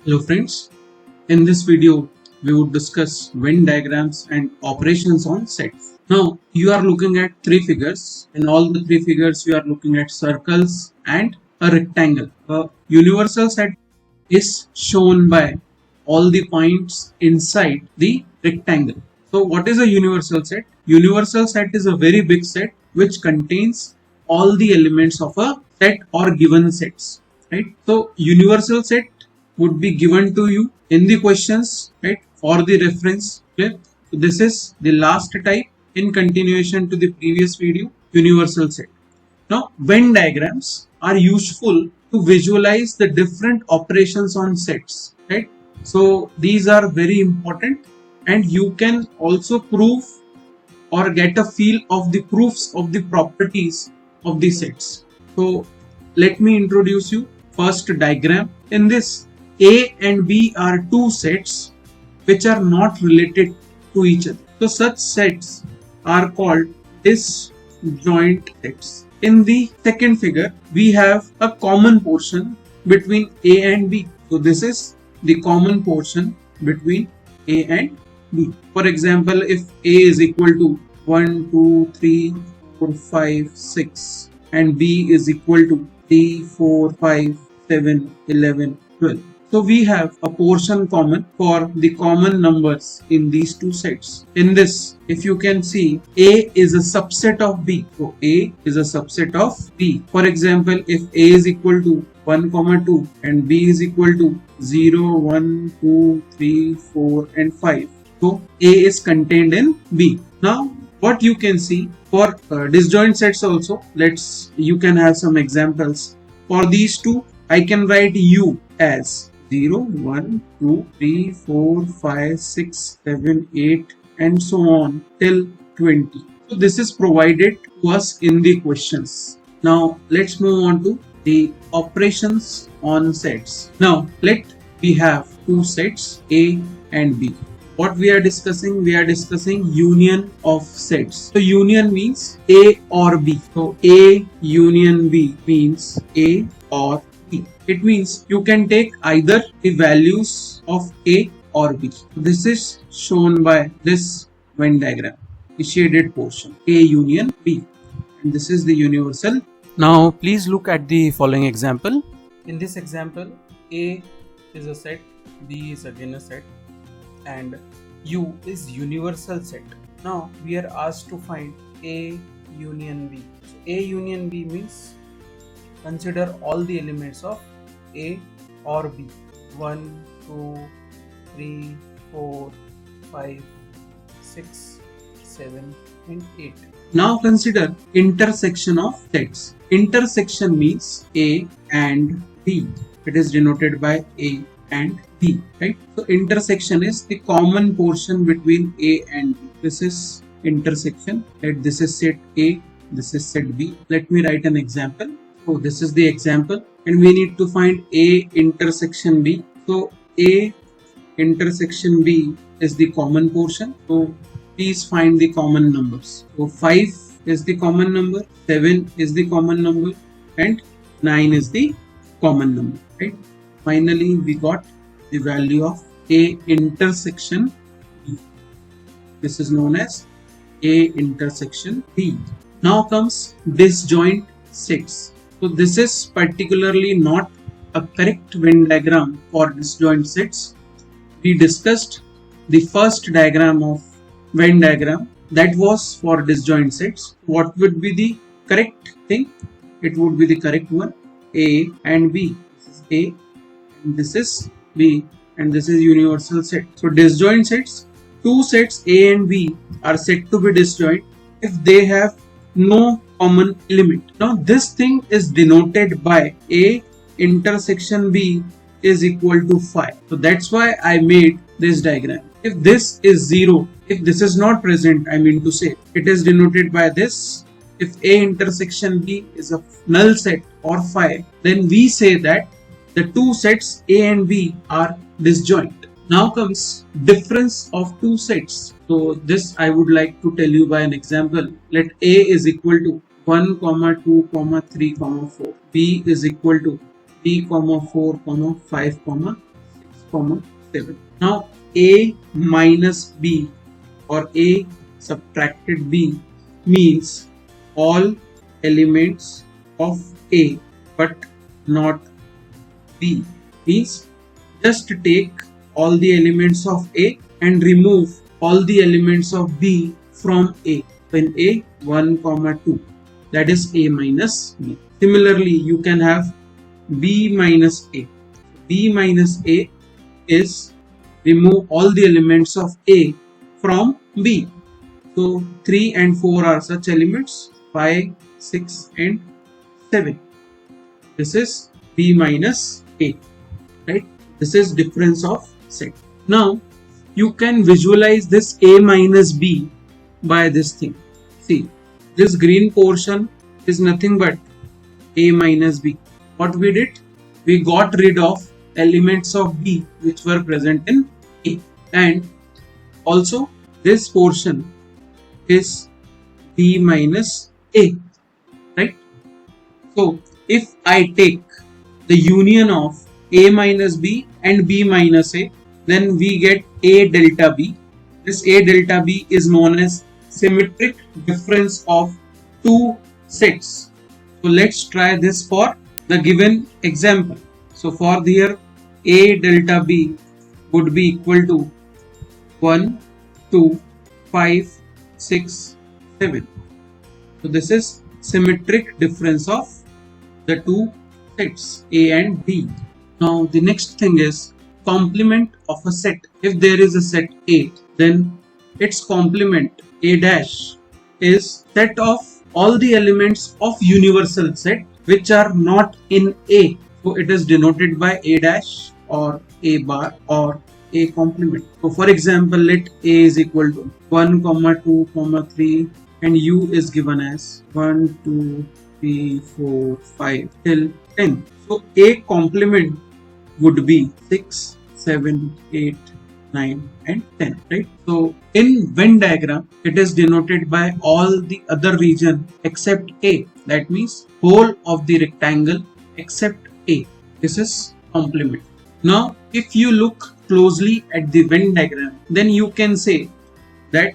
Hello friends, in this video we would discuss Venn diagrams and operations on sets. Now you are looking at three figures. In all the three figures you are looking at circles and a rectangle. A universal set is shown by all the points inside the rectangle. So what is a universal set? Universal set is a very big set which contains all the elements of a set or given sets. Right? So universal set would be given to you in the questions, right, for the reference. Clear? So this is the last type in continuation to the previous video, universal set. Now Venn diagrams are useful to visualize the different operations on sets, right? So these are very important, and you can also prove or get a feel of the proofs of the properties of the sets. So let me introduce you first diagram. In this, A and B are two sets which are not related to each other. So such sets are called disjoint sets. In the second figure, we have a common portion between A and B. So this is the common portion between A and B. For example, if A is equal to 1, 2, 3, 4, 5, 6 and B is equal to 3, 4, 5, 7, 11, 12. So we have a portion common for the common numbers in these two sets. In this, if you can see, A is a subset of B. So A is a subset of B. For example, if A is equal to 1, 2 and B is equal to 0, 1, 2, 3, 4 and 5. So A is contained in B. Now what you can see for disjoint sets also, you can have some examples. For these two, I can write U as 0, 1, 2, 3, 4, 5, 6, 7, 8 and so on till 20. So this is provided to us in the questions. Now let's move on to the operations on sets. Now we have two sets A and B. What we are discussing? We are discussing union of sets. So union means A or B. So A union B means A or B. It means you can take either the values of A or B. This is shown by this Venn diagram, the shaded portion, A union B, and this is the universal. Now please look at the following example. In this example, A is a set, B is again a set, and U is universal set. Now we are asked to find A union B. So A union B means consider all the elements of A or B. 1, 2, 3, 4, 5, 6, 7 and 8. Now consider intersection of sets. Intersection means A and B. It is denoted by A and B, right? So intersection is the common portion between A and B. This is intersection, right? This is set A, this is set B. Let me write an example. So this is the example, and we need to find A intersection B. So A intersection B is the common portion. So please find the common numbers. So 5 is the common number, 7 is the common number, and 9 is the common number, right? Finally, we got the value of A intersection B. This is known as A intersection B. Now comes disjoint sets. So this is particularly not a correct Venn diagram for disjoint sets. We discussed the first diagram of Venn diagram that was for disjoint sets. What would be the correct thing? It would be the correct one, A and B. This is A and this is B, and this is universal set. So disjoint sets, two sets A and B are said to be disjoint if they have no common element. Now this thing is denoted by A intersection B is equal to 5. So that's why I made this diagram. If this is 0, if this is not present, I mean to say, it is denoted by this. If A intersection B is a null set or 5, then we say that the two sets A and B are disjoint. Now comes difference of two sets. So this I would like to tell you by an example. Let A is equal to 1, 2, 3, 4. B is equal to 3, 4, 5, 6. comma 7. Now A minus B or A subtracted B means all elements of A but not B. Means just take all the elements of A and remove all the elements of B from A. When A 1 comma 2, that is A minus B. Similarly, you can have B minus A. B minus A is remove all the elements of A from B. So 3 and 4 are such elements, 5, 6 and 7. This is B minus A, right? This is difference of set. Now you can visualize this A minus B by this thing. See, this green portion is nothing but A minus B. What we did? We got rid of elements of B which were present in A, and also this portion is B minus A, right? So if I take the union of A minus B and B minus A, then we get A delta B. This A delta B is known as symmetric difference of two sets. So let's try this for the given example. So for here A delta B would be equal to 1, 2, 5, 6, 7. So this is symmetric difference of the two sets A and B. Now the next thing is complement of a set. If there is a set A, then its complement A dash is set of all the elements of universal set which are not in A. So it is denoted by A dash or A bar or A complement. So for example, let A is equal to 1, 2, 3 and U is given as 1, 2, 3, 4, 5 till 10. So A complement would be 6, 7, 8, 9 and 10, right? So in Venn diagram, it is denoted by all the other region except A. That means whole of the rectangle except A. This is complement. Now if you look closely at the Venn diagram, then you can say that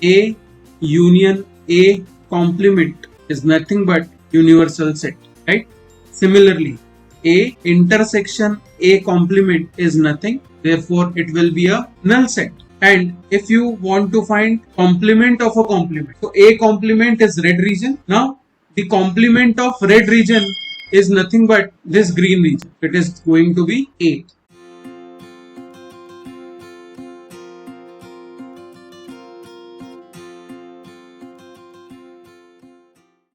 A union A complement is nothing but universal set, right? Similarly, A intersection A complement is nothing, therefore it will be a null set. And if you want to find complement of a complement, so A complement is red region. Now the complement of red region is nothing but this green region. It is going to be A.